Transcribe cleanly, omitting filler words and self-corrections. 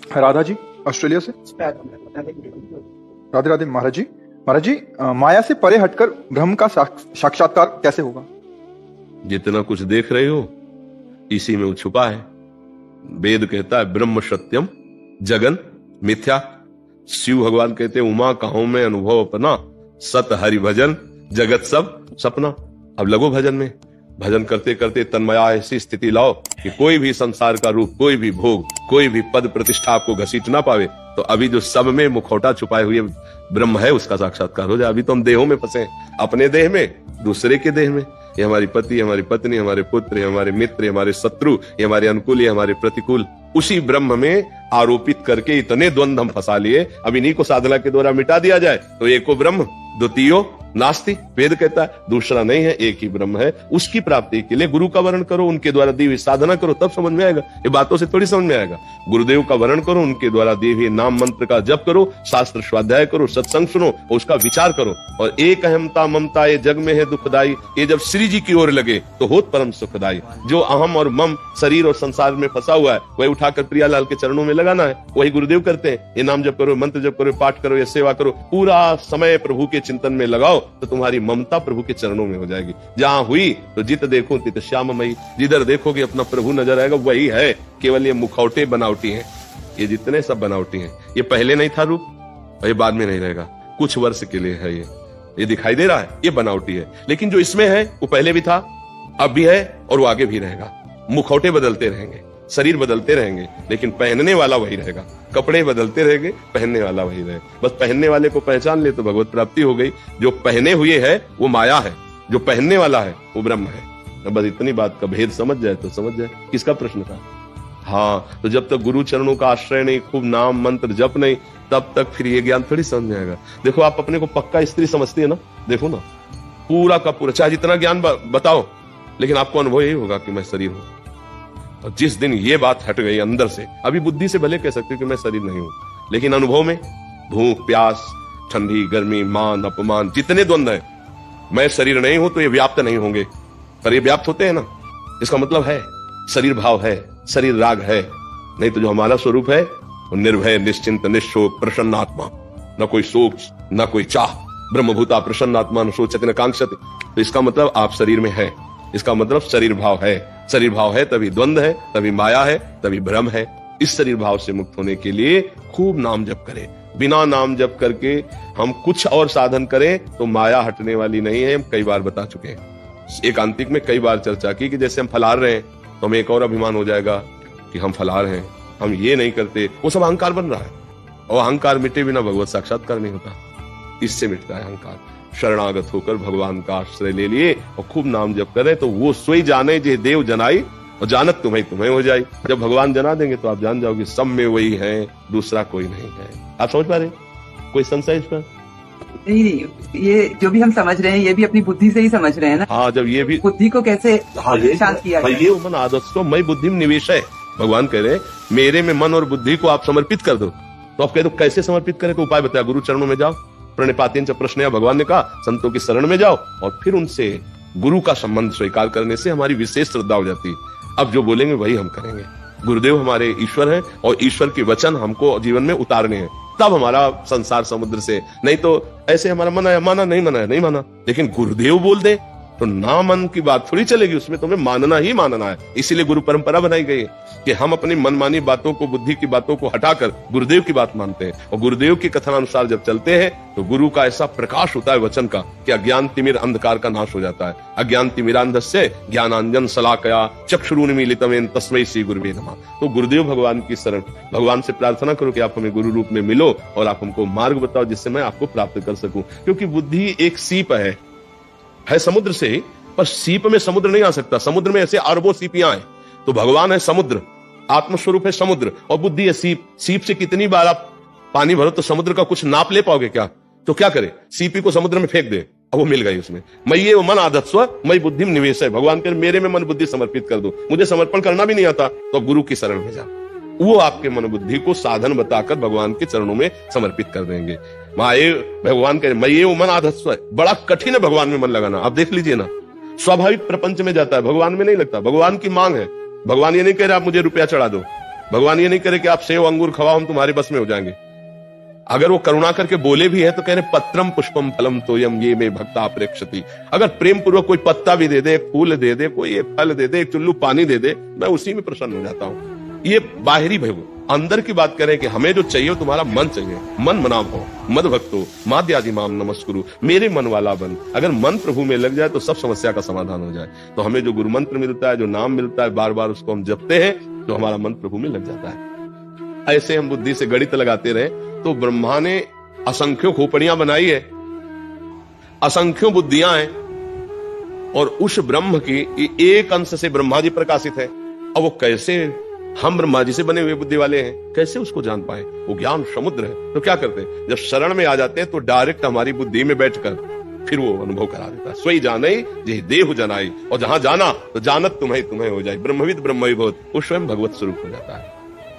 Radha ji Australia से। राधे राधे महाराज जी। महाराज जी, माया से परे हटकर ब्रह्म का साक्षात्कार कैसे होगा? जितना कुछ देख रहे हो इसी में वो छुपा है। वेद कहता है ब्रह्म सत्यम जगन मिथ्या। शिव भगवान कहते हैं उमा कहो में अनुभव अपना, सत हरि भजन जगत सब सपना। अब लगो भजन में, भजन करते करते तन्मया ऐसी स्थिति लाओ कि कोई भी संसार का रूप, कोई भी भोग, कोई भी पद प्रतिष्ठा आपको घसीट ना पावे। तो अभी जो सब में मुखौटा छुपाए हुए ब्रह्म है उसका साक्षात्कार हो जाए। अभी तो हम देहों में फंसे हैं, अपने देह में, दूसरे के देह में। ये हमारी पति, हमारी पत्नी, हमारे पुत्र, हमारे मित्र, हमारे शत्रु, ये हमारे अनुकूल, ये हमारे प्रतिकूल, उसी ब्रह्म में आरोपित करके इतने द्वंद्व हम फंसा लिए। अब इन्हीं को साधना के द्वारा मिटा दिया जाए तो एको ब्रह्म द्वितीयो नास्ति। वेद कहता है दूसरा नहीं है, एक ही ब्रह्म है। उसकी प्राप्ति के लिए गुरु का वर्ण करो, उनके द्वारा दी हुई साधना करो, तब समझ में आएगा। ये बातों से थोड़ी समझ में आएगा। गुरुदेव का वर्ण करो, उनके द्वारा दिए हुए नाम मंत्र का जप करो, शास्त्र स्वाध्याय करो, सत्संग सुनो, उसका विचार करो। और एक अहमता ममता ये जग में है दुखदाई, ये जब श्री जी की ओर लगे तो होत परम सुखदाई। जो अहम और मम शरीर और संसार में फंसा हुआ है वही उठाकर प्रियालाल के चरणों में लगाना है। वही गुरुदेव करते हैं। ये नाम जप करो, मंत्र जप करो, पाठ करो, ये सेवा करो, पूरा समय प्रभु के चिंतन में लगाओ तो तुम्हारी ममता प्रभु के चरणों में हो जाएगी। जहां हुई तो जित देखो तित श्याममयी। जिधर देखोगे अपना प्रभु नजर आएगा, वही है। केवल ये मुखौटे बनावटी हैं, ये जितने सब बनावटी हैं। ये पहले नहीं था रूप और ये बाद में नहीं रहेगा, कुछ वर्ष के लिए है। ये दिखाई दे रहा है, ये बनावटी है। लेकिन जो इसमें है वो पहले भी था, अब भी है और वो आगे भी रहेगा। मुखौटे बदलते रहेंगे, शरीर बदलते रहेंगे, लेकिन पहनने वाला वही रहेगा। कपड़े बदलते रहेंगे, पहनने वाला वही रहेगा। बस पहनने वाले को पहचान ले तो भगवत प्राप्ति हो गई। जो पहने हुए है वो माया है, जो पहनने वाला है वो ब्रह्म है। बस इतनी बात का भेद समझ जाए तो समझ जाए। किसका प्रश्न था? हाँ, तो जब तक गुरु चरणों का आश्रय नहीं, खूब नाम मंत्र जप नहीं, तब तक फिर ये ज्ञान थोड़ी समझ में आएगा। देखो आप अपने को पक्का स्त्री समझती है ना, देखो ना, पूरा का पूरा, चाहे जितना ज्ञान बताओ, लेकिन आपको अनुभव यही होगा कि मैं शरीर हूं। और जिस दिन ये बात हट गई अंदर से, अभी बुद्धि से भले कह सकते हो कि मैं शरीर नहीं हूं, लेकिन अनुभव में भूख प्यास, ठंडी गर्मी, मान अपमान, जितने द्वंद्व है, मैं शरीर नहीं हूं तो ये व्याप्त नहीं होंगे। पर ये व्याप्त होते हैं ना, इसका मतलब है शरीर भाव है, शरीर राग है। नहीं तो जो हमारा स्वरूप है वो निर्भय, निश्चिंत, निशोक, प्रसन्न आत्मा। न कोई शोक, न कोई चाह। ब्रह्मभूता प्रसन्न आत्मा न शोचति न कांक्षति। तो इसका मतलब आप शरीर में है, इसका मतलब शरीर भाव है। शरीर भाव है तभी द्वंद्व है, तभी माया है, तभी भ्रम है। इस शरीर भाव से मुक्त होने के लिए खूब नाम जप करें। बिना नाम जप करके हम कुछ और साधन करें तो माया हटने वाली नहीं है। हम कई बार बता चुके हैं, एकांतिक में कई बार चर्चा की कि जैसे हम फलार रहे हैं तो हमें एक और अभिमान हो जाएगा कि हम फलार हैं, हम ये नहीं करते, वो सब अहंकार बन रहा है। और अहंकार मिटे बिना भगवत साक्षात्कार नहीं होता, इससे मिटता है अहंकार। शरणागत होकर भगवान का आश्रय ले लिए और खूब नाम जप करें तो वो सोई जाने जे देव जनाई और जानत तुम्हें तुम्हें हो जाए। जब भगवान जना देंगे तो आप जान जाओगे सब में वही है, दूसरा कोई नहीं है। आप समझ पा रहे? कोई संशय इस पर? नहीं, ये जो भी हम समझ रहे हैं ये भी अपनी बुद्धि से ही समझ रहे हैं ना। हाँ, जब ये भी बुद्धि को कैसे शांत किया जाए। ये मन आदर्शो मई बुद्धि में निवेश है। भगवान कह रहे मेरे में मन और बुद्धि को आप समर्पित कर दो। तो आप कह दो कैसे समर्पित करें? तो उपाय बताया, गुरु चरणों में जाओ, प्रणिपातेन च प्रश्नया, भगवान ने कहा संतों की शरण में जाओ और फिर उनसे गुरु का संबंध स्वीकार करने से हमारी विशेष श्रद्धा हो जाती है। अब जो बोलेंगे वही हम करेंगे। गुरुदेव हमारे ईश्वर हैं और ईश्वर के वचन हमको जीवन में उतारने हैं, तब हमारा संसार समुद्र से। नहीं तो ऐसे हमारा मन है, माना नहीं माना है, नहीं माना। लेकिन गुरुदेव बोल दे तो ना मन की बात थोड़ी चलेगी, उसमें तुम्हें मानना ही मानना है। इसीलिए गुरु परंपरा बनाई गई है कि हम अपनी मनमानी बातों को, बुद्धि की बातों को हटाकर गुरुदेव की बात मानते हैं। और गुरुदेव की कथनानुसार जब चलते हैं तो गुरु का ऐसा प्रकाश होता है वचन का कि अज्ञान तिमिर अंधकार का नाश हो जाता है। अज्ञान तिमिरांधस्य ज्ञानांजन शलाकया चक्षुरुन्मीलितमेन तस्मै श्री गुरुवे नमः। तो गुरुदेव भगवान की शरण, भगवान से प्रार्थना करो कि आप हमें गुरु रूप में मिलो और आप हमको मार्ग बताओ जिससे मैं आपको प्राप्त कर सकूं। क्योंकि बुद्धि एक सीप है समुद्र से ही, पर सीप में समुद्र नहीं आ सकता। समुद्र में ऐसे अरबों सीपियां हैं। तो भगवान है समुद्र, आत्मस्वरूप है समुद्र, और बुद्धि है सीप। सीप से कितनी बार आप पानी भरो तो समुद्र का कुछ नाप ले पाओगे क्या? तो क्या करे, सीपी को समुद्र में फेंक दे और वो मिल गई उसमें। मैं ये मन आदत स्व मई बुद्धि में निवेश है। भगवान के मेरे में मन बुद्धि समर्पित कर दो। मुझे समर्पण करना भी नहीं आता तो गुरु की शरण में जा, वो आपके मन बुद्धि को साधन बताकर भगवान के चरणों में समर्पित कर देंगे। भगवान कह मैं ये मन आधस्व है। बड़ा कठिन है भगवान में मन लगाना। आप देख लीजिए ना, स्वाभाविक प्रपंच में जाता है, भगवान में नहीं लगता। भगवान की मांग है। भगवान ये नहीं कह रहे आप मुझे रुपया चढ़ा दो, भगवान ये नहीं करे कि आप सेव अंगूर खवाओ, हम तुम्हारे बस में हो जाएंगे। अगर वो करुणा करके बोले भी है तो कह रहे पत्रम पुष्पम फलम तोयम ये में भक्ता अप्रेक्षति। अगर प्रेम पूर्वक कोई पत्ता भी दे दे, एक फूल दे दे, कोई एक फल दे दे, एक चुल्लू पानी दे दे, मैं उसी में प्रसन्न हो जाता हूं। ये बाहरी भय। अंदर की बात करें कि हमें जो चाहिए तुम्हारा मन चाहिए, मन मनाव हो, मद भक्तो माद्यादि माम नमस्कुरु, मेरे मन वाला बन। अगर मन प्रभु में लग जाए तो सब समस्या का समाधान हो जाए। तो हमें जो गुरु मंत्र मिलता है, जो नाम मिलता है, बार बार उसको हम जपते हैं तो हमारा मन प्रभु में लग जाता है। ऐसे हम बुद्धि से गणित लगाते रहे तो ब्रह्मा ने असंख्यों खोपड़ियां बनाई है, असंख्यों बुद्धियां हैं, और उस ब्रह्म की एक अंश से ब्रह्मा जी प्रकाशित है। अब वो कैसे, हम ब्रह्मा जी से बने हुए बुद्धि वाले हैं, कैसे उसको जान पाए? वो ज्ञान समुद्र है। तो क्या करते हैं, जब शरण में आ जाते हैं तो डायरेक्ट हमारी बुद्धि में बैठकर फिर वो अनुभव करा देता है। सोई जाने जे देह जनाई, और जहां जाना तो जानत तुम्हें तुम्हें हो जाए, ब्रह्मविद ब्रह्मविभूत, वो स्वयं भगवत स्वरूप हो जाता है।